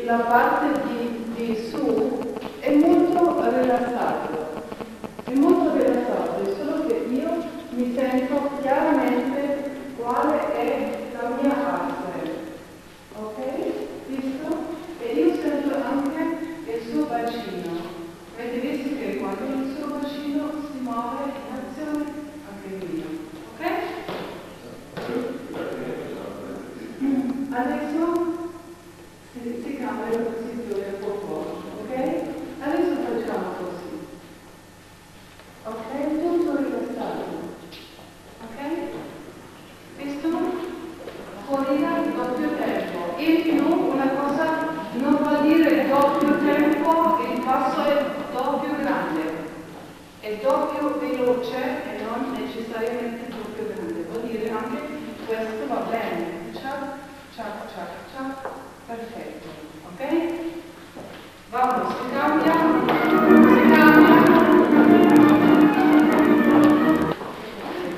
La parte di su è molto rilassato, solo che io mi sento chiaramente quale è la mia asse, ok? Visto? E io sento anche il suo bacino. Avete visto che quando il suo bacino si muove in azione, anche il mio, ok? Adesso si cambia la posizione un po', ok? Adesso facciamo così, ok? Tutto rilassato, ok? Visto? Corrida doppio tempo. In più una cosa non vuol dire doppio tempo, il passo è doppio grande, è doppio veloce e non necessariamente doppio grande, vuol dire anche questo va bene. Ciao, ciao, ciao, ciao. Perfetto, ok? Vamos, si cambia.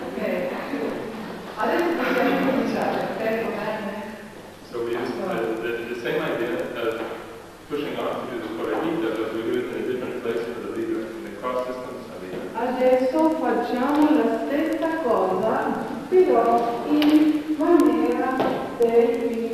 Ok, adesso possiamo cominciare, prego, bene. So we use the same idea of pushing off to do the corrida, but we do it in a different place for the leader, in the cross systems of the Adesso facciamo la stessa cosa, però in maniera del